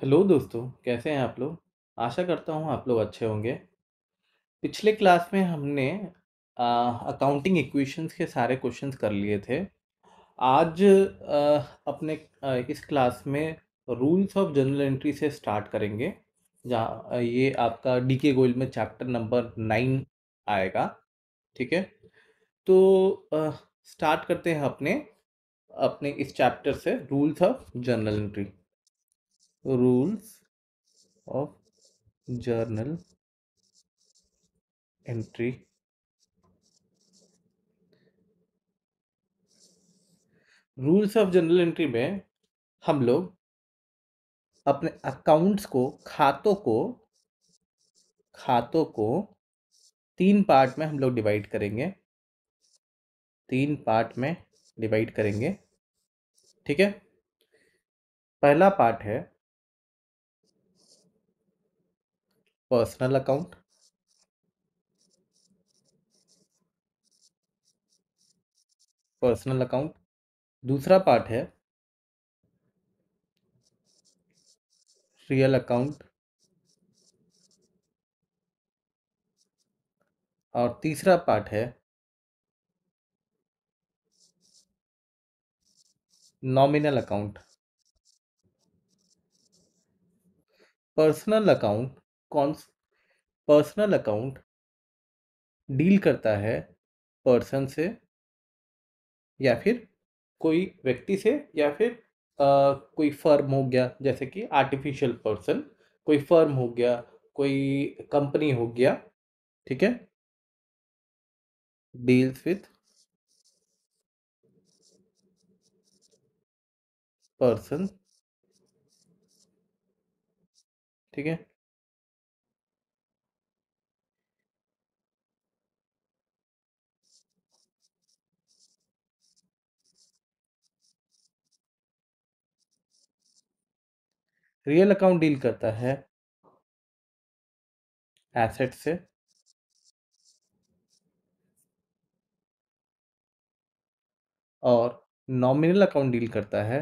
Hello दोस्तों, कैसे हैं आप लोग? आशा करता हूँ आप लोग अच्छे होंगे। पिछले क्लास में हमने अकाउंटिंग इक्वेशंस के सारे क्वेश्चंस कर लिए थे। आज अपने इस क्लास में रूल्स ऑफ जनरल एंट्री से स्टार्ट करेंगे, जहाँ ये आपका डीके गोयल में चैप्टर नंबर 9 आएगा। ठीक है, तो स्टार्ट करते हैं अपने अपने इस चैप्टर से, rules of general entry. Rules of journal entry. Rules of general entry में हम लोग अपने अकाउंट्स को, खातों को तीन पार्ट में हम लोग डिवाइड करेंगे। तीन पार्ट में डिवाइड करेंगे। ठीक है, पहला पार्ट है पर्सनल अकाउंट। Personal account. दूसरा पार्ट है रियल अकाउंट। और तीसरा पार्ट है नॉमिनल अकाउंट। पर्सनल अकाउंट कौन पर्सनल अकाउंट डील करता है पर्सन से, या फिर कोई व्यक्ति से, या फिर कोई फर्म हो गया, जैसे कि आर्टिफिशियल पर्सन, कोई फर्म हो गया, कोई कंपनी हो गया। ठीक है, डील्स विथ पर्सन। ठीक है, रियल अकाउंट डील करता है एसेट से। और नॉमिनल अकाउंट डील करता है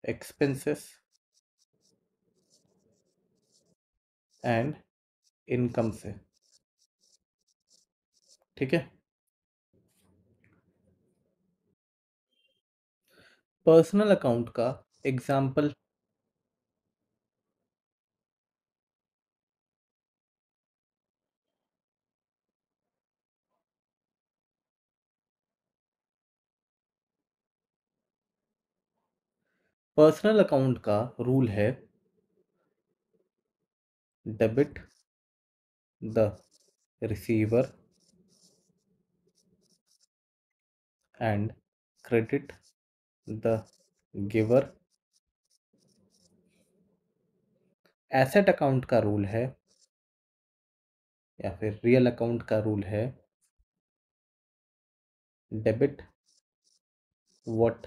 एक्सपेंसेस एंड इनकम से। ठीक है, पर्सनल अकाउंट का एग्जाम्पल। पर्सनल अकाउंट का रूल है debit the receiver and credit the giver. Asset account का रूल है, या फिर रियल अकाउंट का रूल है debit what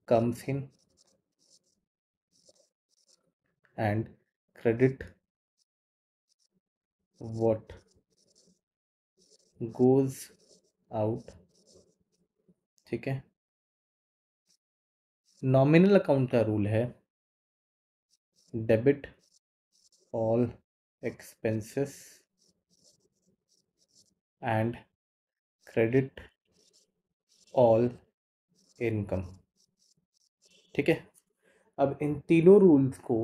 comes in and credit what goes out. ठीक है, नॉमिनल अकाउंट का रूल है debit all expenses and credit all income. ठीक है, अब इन तीनों रूल्स को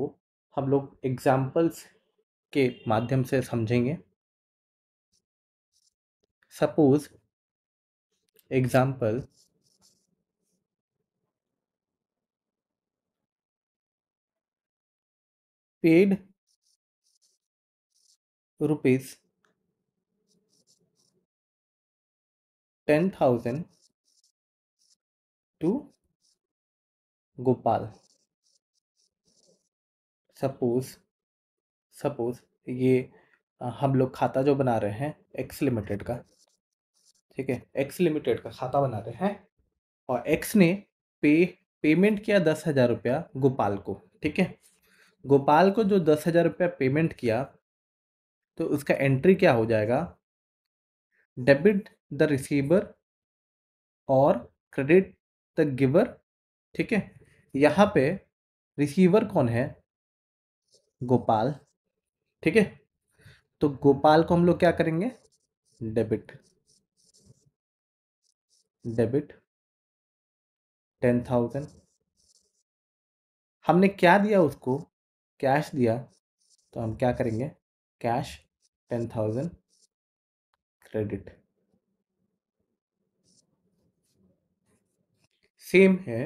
हम लोग एग्जाम्पल्स के माध्यम से समझेंगे। Suppose example, paid rupees 10,000 to Gopal. Suppose suppose ये हम लोग खाता जो बना रहे हैं एक्स लिमिटेड का। ठीक है, एक्स लिमिटेड का खाता बना रहे हैं, और एक्स ने पे पेमेंट किया 10,000 रुपया गोपाल को। ठीक है, गोपाल को जो 10,000 रुपया पेमेंट किया, तो उसका एंट्री क्या हो जाएगा? डेबिट द रिसीवर और क्रेडिट द गिवर ठीक है। यहाँ पे रिसीवर कौन है? गोपाल। ठीक है। तो गोपाल को हम लोग क्या करेंगे? डेबिट। डेबिट 10,000। हमने क्या दिया उसको? कैश दिया। तो हम क्या करेंगे? Cash 10,000 credit. सेम है।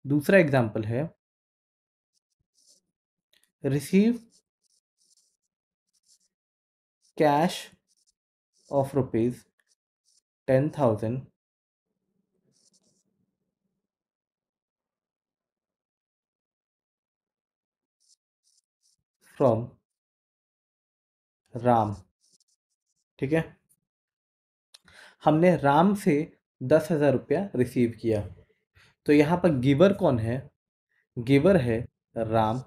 दूसरा एग्जांपल है, receive cash of rupees 10,000 from Ram. ठीक है। हमने राम से 10,000 रुपया रिसीव किया। तो यहाँ पर गिवर कौन है? गिवर है राम।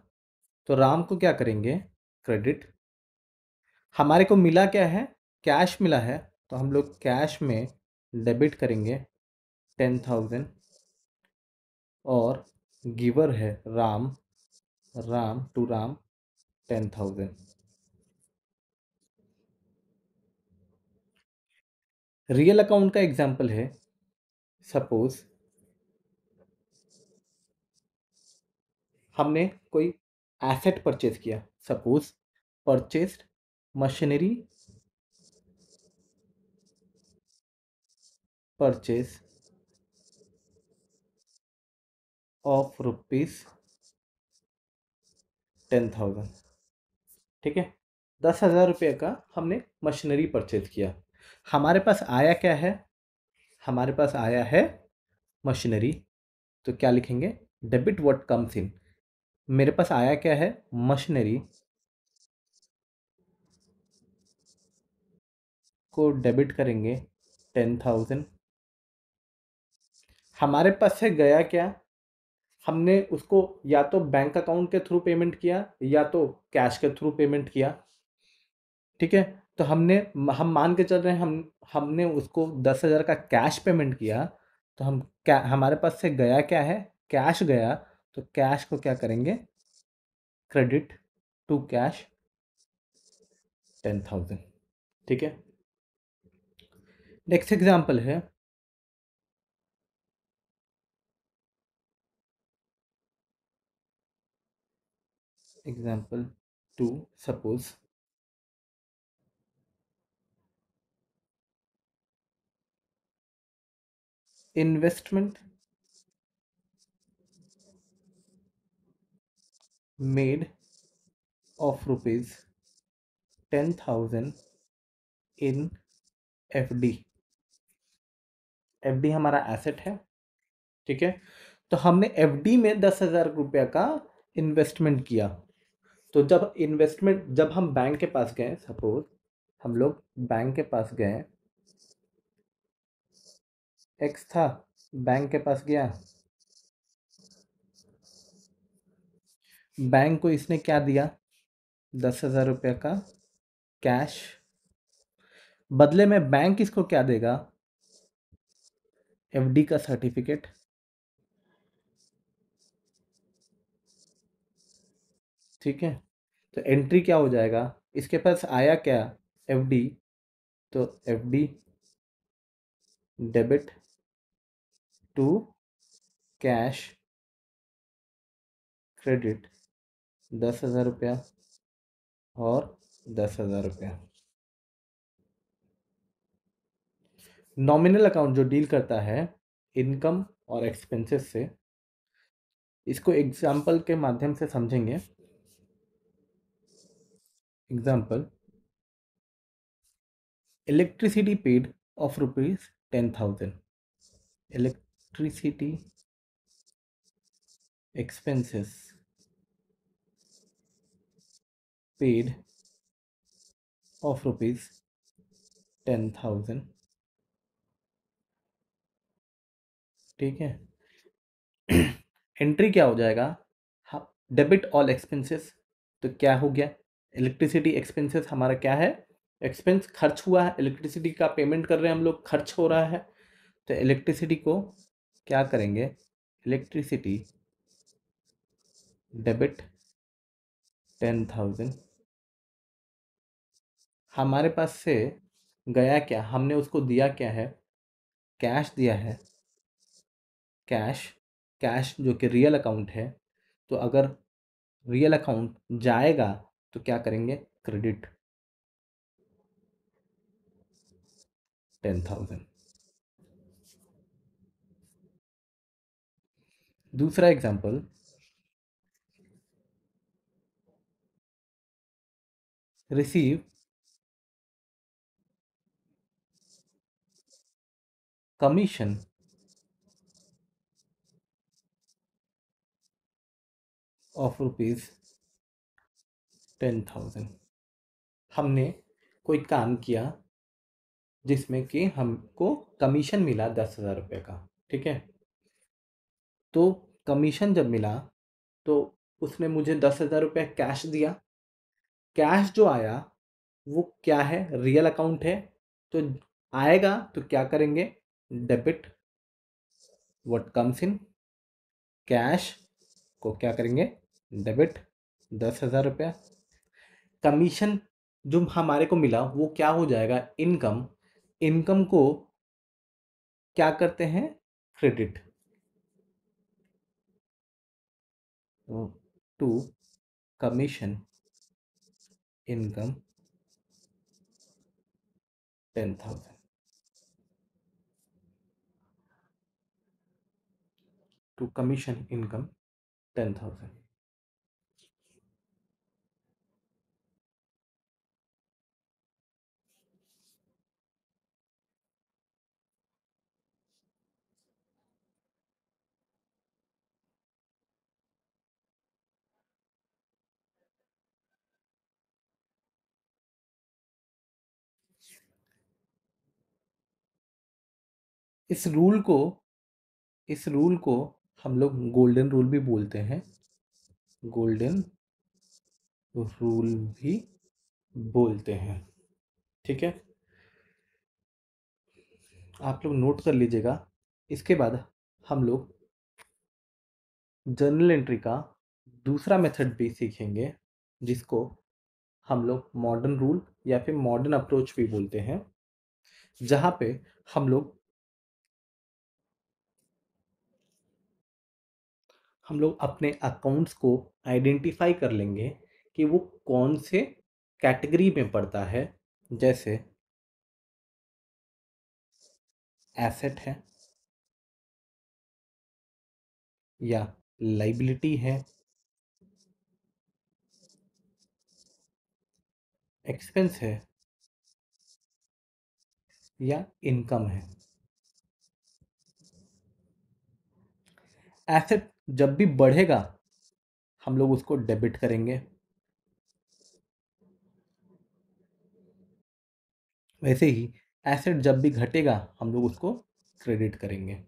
तो राम को क्या करेंगे? क्रेडिट। हमारे को मिला क्या है? कैश मिला है। तो हम लोग कैश में डेबिट करेंगे 10,000। और गिवर है Ram. Ram to Ram 10,000। Real account का एग्जाम्पल है, सपोज हमने कोई एसेट परचेज किया। Suppose purchased machinery, purchase of rupees 10,000। ठीक है। 10,000 रुपये का हमने मशीनरी परचेज किया। हमारे पास आया क्या है? हमारे पास आया है मशीनरी। तो क्या लिखेंगे? Debit what comes in. मेरे पास आया क्या है? मशीनरी को डेबिट करेंगे 10,000। हमारे पास से गया क्या? हमने उसको या तो बैंक अकाउंट के थ्रू पेमेंट किया या तो कैश के थ्रू पेमेंट किया। ठीक है। तो हम मान के चल रहे हैं, हमने उसको 10,000 का कैश पेमेंट किया। तो हम क्या, हमारे पास से गया क्या है? कैश गया। तो कैश को क्या करेंगे? Credit to cash 10,000। ठीक है। नेक्स्ट एग्जांपल है, example two, suppose investment made of rupees 10,000 in FD. FD हमारा एसेट है। ठीक है। तो हमने एफडी में 10,000 रुपया का इन्वेस्टमेंट किया। तो जब हम बैंक के पास गए, सपोज हम लोग बैंक के पास गए, एक्स था, बैंक के पास गया, बैंक को इसने क्या दिया? 10,000 रुपया का कैश। बदले में बैंक इसको क्या देगा? एफडी का सर्टिफिकेट। ठीक है। तो एंट्री क्या हो जाएगा? इसके पास आया क्या? एफडी। तो FD debit to cash credit 10,000 रुपया और 10,000 रुपया। नॉमिनल अकाउंट जो डील करता है इनकम और एक्सपेंसेस से, इसको एग्जाम्पल के माध्यम से समझेंगे। Example, electricity paid of rupees 10,000। Electricity expenses paid of rupees 10,000। ठीक है। एंट्री क्या हो जाएगा? Debit all expenses. तो क्या हो गया? इलेक्ट्रिसिटी एक्सपेंसेस हमारा क्या है? एक्सपेंस, खर्च हुआ है, इलेक्ट्रिसिटी का पेमेंट कर रहे हैं हम लोग, खर्च हो रहा है। तो इलेक्ट्रिसिटी को क्या करेंगे? Electricity debit 10,000। हमारे पास से गया क्या, हमने उसको दिया क्या है, कैश दिया है। कैश, कैश जो कि रियल अकाउंट है, तो अगर रियल अकाउंट जाएगा तो क्या करेंगे, क्रेडिट 10,000। दूसरा example, receive commission of rupees 10,000। हमने कोई काम किया जिसमें कि हमको कमीशन मिला 10,000 रुपये का, ठीक है। तो कमीशन जब मिला तो उसने मुझे 10,000 रुपये कैश दिया। कैश जो आया वो क्या है, रियल अकाउंट है, तो आएगा तो क्या करेंगे, debit what comes in. Cash को क्या करेंगे, डेबिट 10,000 रुपया। कमीशन जो हमारे को मिला वो क्या हो जाएगा, इनकम। इनकम को क्या करते हैं, credit to commission income 10,000 to commission income 10,000। इस रूल को इस रूल को हम लोग गोल्डन रूल भी बोलते हैं, गोल्डन रूल भी बोलते हैं, ठीक है। आप लोग नोट कर लीजिएगा। इसके बाद हम लोग जर्नल एंट्री का दूसरा मेथड भी सीखेंगे, जिसको हम लोग मॉडर्न रूल या फिर मॉडर्न अप्रोच भी बोलते हैं, जहाँ पे हम लोग अपने अकाउंट्स को आइडेंटिफाई कर लेंगे कि वो कौन से कैटेगरी में पड़ता है। जैसे एसेट है या लाइबिलिटी है, एक्सपेंस है या इनकम है। एसेट जब भी बढ़ेगा हम लोग उसको डेबिट करेंगे, वैसे ही एसेट जब भी घटेगा हम लोग उसको क्रेडिट करेंगे।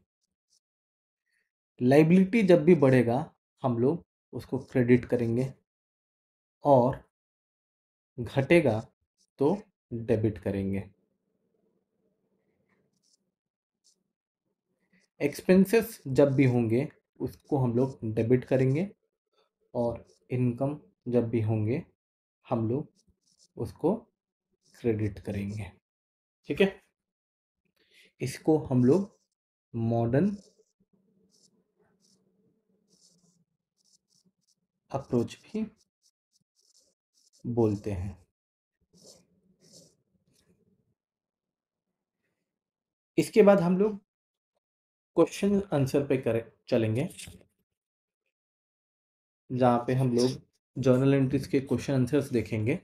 लाइबिलिटी जब भी बढ़ेगा हम लोग उसको क्रेडिट करेंगे, और घटेगा तो डेबिट करेंगे। एक्सपेंसेस जब भी होंगे उसको हम लोग डेबिट करेंगे, और इनकम जब भी होंगे हम लोग उसको क्रेडिट करेंगे, ठीक है। इसको हम लोग मॉडर्न अप्रोच भी बोलते हैं। इसके बाद हम लोग क्वेश्चन आंसर पे करें चलेंगे, जहाँ पे हम लोग जर्नल एंट्रीज के क्वेश्चन आंसर्स देखेंगे।